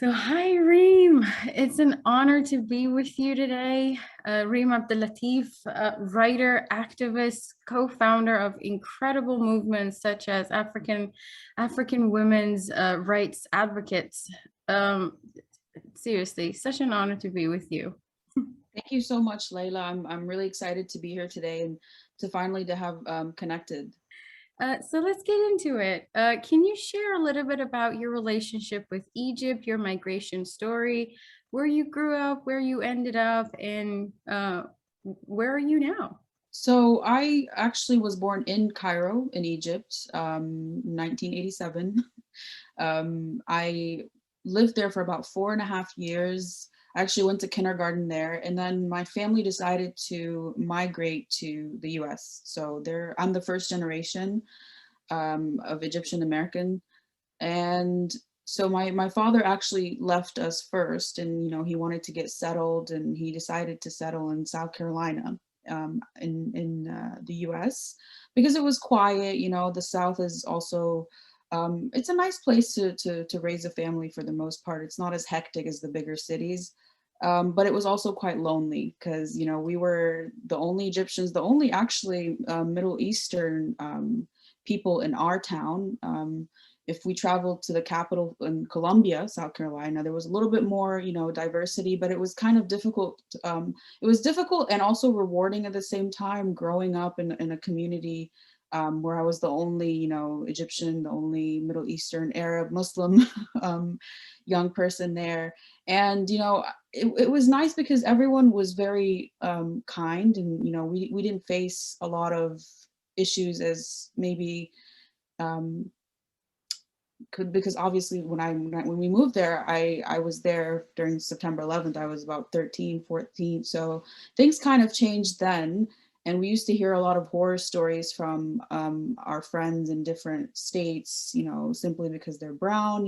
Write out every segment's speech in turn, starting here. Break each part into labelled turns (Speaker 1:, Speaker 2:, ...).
Speaker 1: So, hi, Reem. It's an honor to be with you today. Reem Abdellatif, writer, activist, co-founder of incredible movements such as African women's rights advocates. Um, Seriously, such an honor to be with you.
Speaker 2: Thank you so much, Leila. I'm really excited to be here today and to finally to have connected.
Speaker 1: So let's get into it. Can you share a little bit about your relationship with Egypt, your migration story, where you grew up, where you ended up, and where are you now?
Speaker 2: So I actually was born in Cairo, in Egypt, 1987. I lived there for about 4.5 years. I actually went to kindergarten there, and then my family decided to migrate to the U.S. So I'm the first generation of Egyptian American. And so my father actually left us first, and he wanted to get settled, and he decided to settle in South Carolina, in the U.S. because it was quiet. The South is also it's a nice place to raise a family for the most part. It's not as hectic as the bigger cities. But it was also quite lonely because we were the only Egyptians, the only actually Middle Eastern people in our town. If we traveled to the capital in Columbia, South Carolina, there was a little bit more, diversity, but it was kind of difficult. It was difficult and also rewarding at the same time, growing up in a community where I was the only, Egyptian, the only Middle Eastern, Arab, Muslim young person there. And, it was nice because everyone was very kind, and, we didn't face a lot of issues as maybe um, because obviously when we moved there, I was there during September 11th. I was about 13, 14. So things kind of changed then. And we used to hear a lot of horror stories from our friends in different states, simply because they're brown.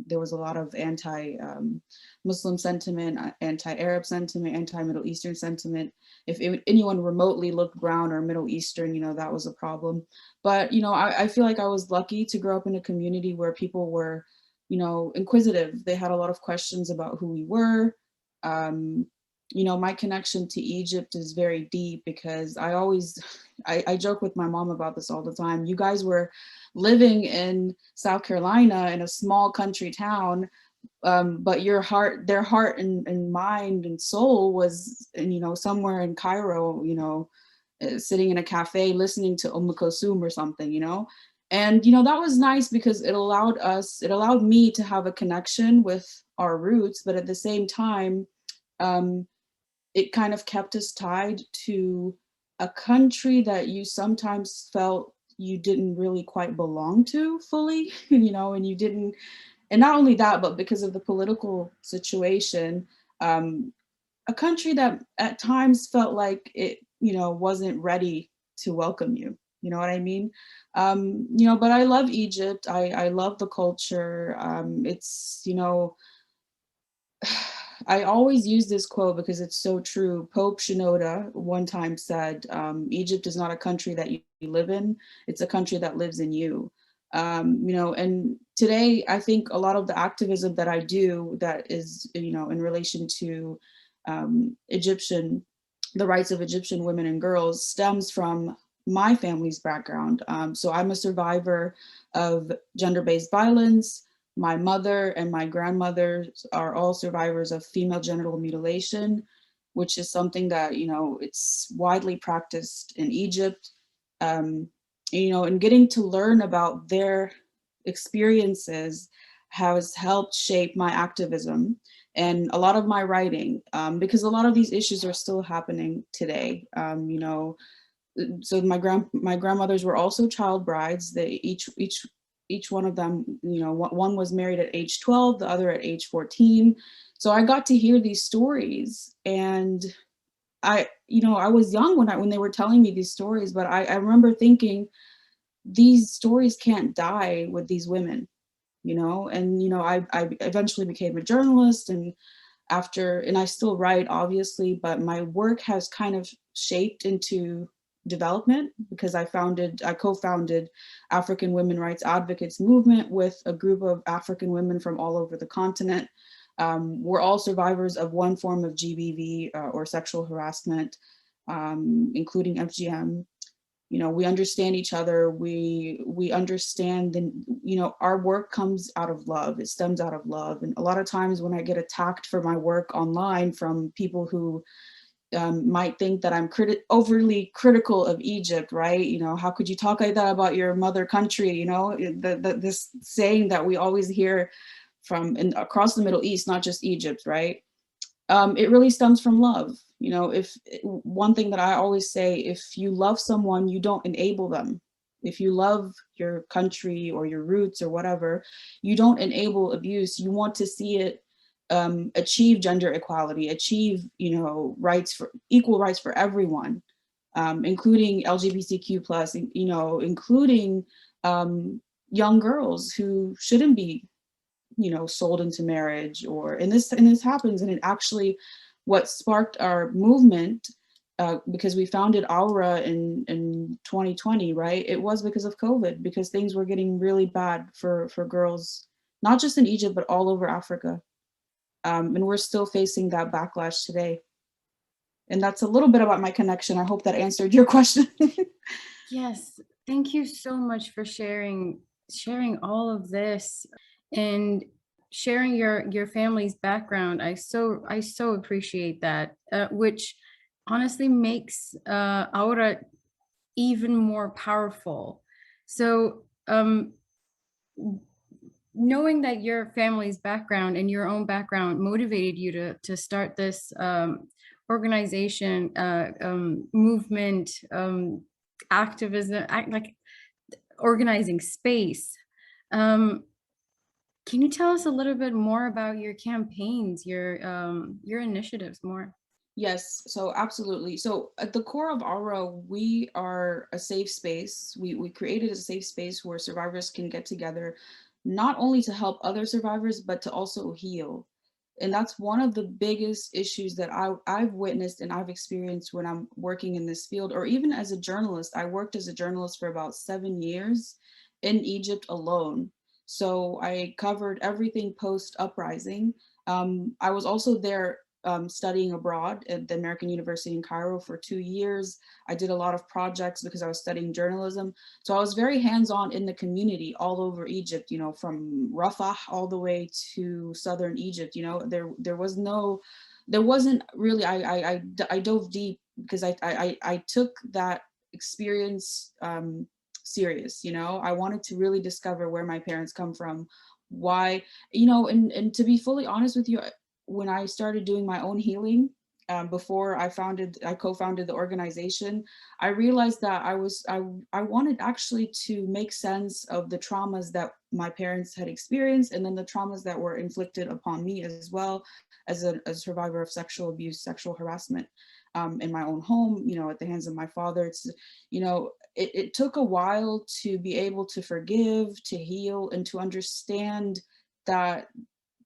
Speaker 2: There was a lot of anti-Muslim sentiment, anti-Arab sentiment, anti-Middle Eastern sentiment. If anyone remotely looked brown or Middle Eastern, that was a problem. But, I feel like I was lucky to grow up in a community where people were, inquisitive. They had a lot of questions about who we were. Um, my connection to Egypt is very deep because I joke with my mom about this all the time. You guys were living in South Carolina in a small country town, but their heart and mind and soul was, somewhere in Cairo, sitting in a cafe listening to Kulthum or something. And that was nice because it allowed me to have a connection with our roots, but at the same time, um, it kind of kept us tied to a country that you sometimes felt you didn't really quite belong to fully, and you didn't, and not only that, but because of the political situation, um, a country that at times felt like it, wasn't ready to welcome you. You know what I mean? But I love Egypt. I love the culture. I always use this quote because it's so true. Pope Shinoda one time said, Egypt is not a country that you live in, it's a country that lives in you. And today I think a lot of the activism that I do that is, in relation to Egyptian, the rights of Egyptian women and girls stems from my family's background. So I'm a survivor of gender-based violence. My mother and my grandmother are all survivors of female genital mutilation, which is something that, it's widely practiced in Egypt. Um, and getting to learn about their experiences has helped shape my activism and a lot of my writing, because a lot of these issues are still happening today. So my grandmothers were also child brides. They each one of them, one was married at age 12, the other at age 14. So I got to hear these stories, and I was young when they were telling me these stories, but I remember thinking these stories can't die with these women, and I eventually became a journalist, and I still write, obviously, but my work has kind of shaped into development, because I co-founded African Women Rights Advocates Movement with a group of African women from all over the continent. We're all survivors of one form of GBV or sexual harassment, including FGM. You know, we understand each other. We understand, and you know, our work comes out of love. It stems out of love. And a lot of times when I get attacked for my work online from people who might think that I'm overly critical of Egypt, right? You know, how could you talk like that about your mother country? You know, this saying that we always hear from across the Middle East, not just Egypt, right? It really stems from love. You know, if one thing that I always say, if you love someone, you don't enable them. If you love your country or your roots or whatever, you don't enable abuse. You want to see it achieve gender equality, achieve, you know, equal rights for everyone, including LGBTQ plus, you know, including young girls who shouldn't be, you know, sold into marriage, or and this happens. And it actually, what sparked our movement, because we founded Aura in 2020, right? It was because of COVID, because things were getting really bad for girls, not just in Egypt, but all over Africa. And we're still facing that backlash today. And that's a little bit about my connection. I hope that answered your question.
Speaker 1: Yes, thank you so much for sharing all of this and sharing your family's background. I so appreciate that, which honestly makes Aura even more powerful. So knowing that your family's background and your own background motivated you to start this organization, movement, activism, like organizing space. Can you tell us a little bit more about your campaigns, your initiatives more?
Speaker 2: Yes, so absolutely. So at the core of Aura, we are a safe space. We created a safe space where survivors can get together, not only to help other survivors, but to also heal. And that's one of the biggest issues that I've witnessed and I've experienced when I'm working in this field, or even as a journalist. I worked as a journalist for about 7 years in Egypt alone. So I covered everything post uprising. I was also there studying abroad at the American University in Cairo for 2 years. I did a lot of projects because I was studying journalism. So I was very hands-on in the community all over Egypt, you know, from Rafah all the way to southern Egypt. You know, there wasn't really, I dove deep because I took that experience serious. You know, I wanted to really discover where my parents come from, why, you know, and to be fully honest with you, when I started doing my own healing, before I co-founded the organization, I realized that I wanted actually to make sense of the traumas that my parents had experienced, and then the traumas that were inflicted upon me as well as a survivor of sexual abuse, sexual harassment, in my own home, you know, at the hands of my father. It's, you know, it took a while to be able to forgive, to heal, and to understand that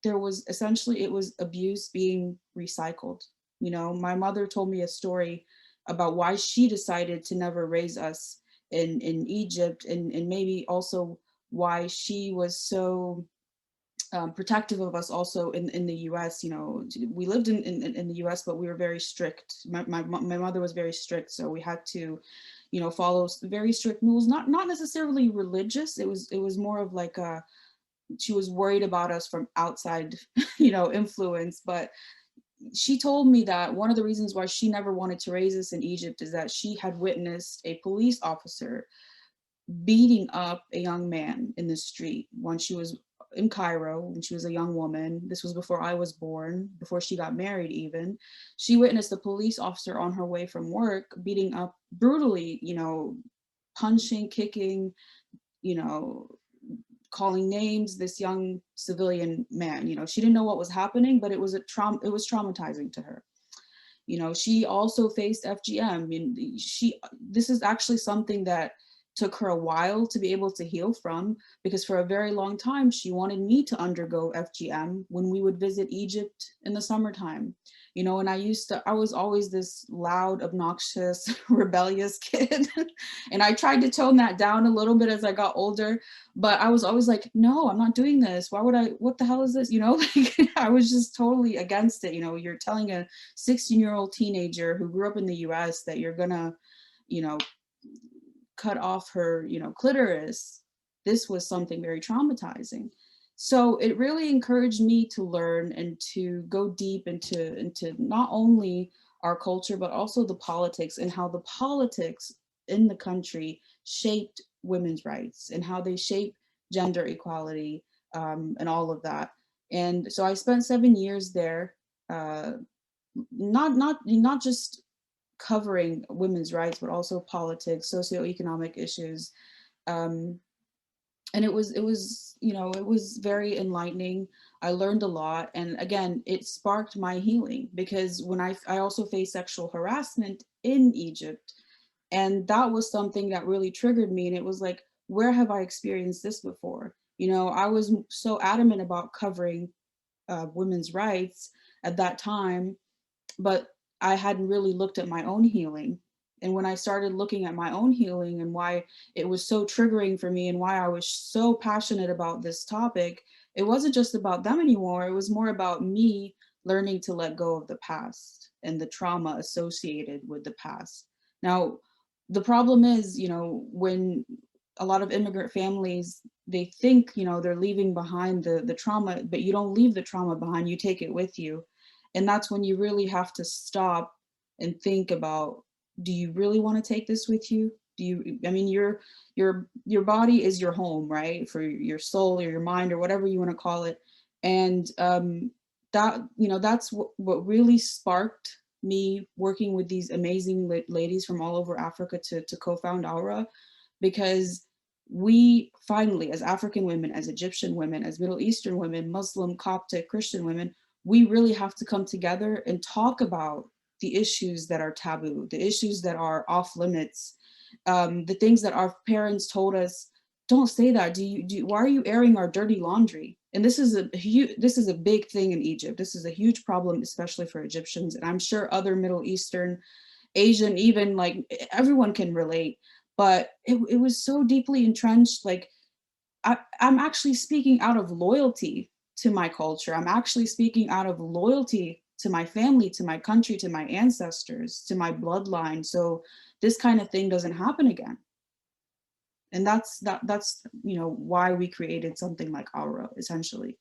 Speaker 2: there was essentially, it was abuse being recycled. You know, my mother told me a story about why she decided to never raise us in Egypt, and maybe also why she was so protective of us also in the US. You know, we lived in the US, but we were very strict. My mother was very strict, so we had to, you know, follow very strict rules, not necessarily religious. It was more of like a, she was worried about us from outside, you know, influence. But she told me that one of the reasons why she never wanted to raise us in Egypt is that she had witnessed a police officer beating up a young man in the street when she was in Cairo, when she was a young woman. This was before I was born, before she got married even. She witnessed a police officer on her way from work beating up brutally, you know, punching, kicking, you know, calling names, this young civilian man. You know, she didn't know what was happening, but it was traumatizing to her. You know, she also faced FGM. I mean, this is actually something that took her a while to be able to heal from, because for a very long time she wanted me to undergo FGM when we would visit Egypt in the summertime. You know, and I was always this loud, obnoxious, rebellious kid. And I tried to tone that down a little bit as I got older, but I was always like, no, I'm not doing this. Why would I, what the hell is this? You know, like I was just totally against it. You know, you're telling a 16-year-old teenager who grew up in the US that you're gonna, you know, cut off her, you know, clitoris. This was something very traumatizing. So it really encouraged me to learn and to go deep into not only our culture, but also the politics, and how the politics in the country shaped women's rights and how they shape gender equality, and all of that. And so I spent 7 years there, not just covering women's rights, but also politics, socioeconomic issues. Um, and it was, you know, it was very enlightening. I learned a lot. And again, it sparked my healing, because when I also faced sexual harassment in Egypt. And that was something that really triggered me. And it was like, where have I experienced this before? You know, I was so adamant about covering women's rights at that time, but I hadn't really looked at my own healing. And when I started looking at my own healing and why it was so triggering for me and why I was so passionate about this topic, it wasn't just about them anymore. It was more about me learning to let go of the past and the trauma associated with the past. Now, the problem is, you know, when a lot of immigrant families, they think, you know, they're leaving behind the trauma, but you don't leave the trauma behind, you take it with you. And that's when you really have to stop and think about, do you really want to take this with you? Do you, I mean, your body is your home, right? For your soul or your mind or whatever you want to call it. And that, you know, that's what really sparked me working with these amazing ladies from all over Africa to co-found Aura, because we finally, as African women, as Egyptian women, as Middle Eastern women, Muslim, Coptic, Christian women, we really have to come together and talk about the issues that are taboo, the issues that are off limits, the things that our parents told us, don't say that. Why are you airing our dirty laundry? And this is a big thing in Egypt. This is a huge problem, especially for Egyptians. And I'm sure other Middle Eastern, Asian, even like everyone can relate. But it was so deeply entrenched. Like I'm actually speaking out of loyalty to my culture. I'm actually speaking out of loyalty to my family, to my country, to my ancestors, to my bloodline. So this kind of thing doesn't happen again. And that's you know, why we created something like Aura, essentially.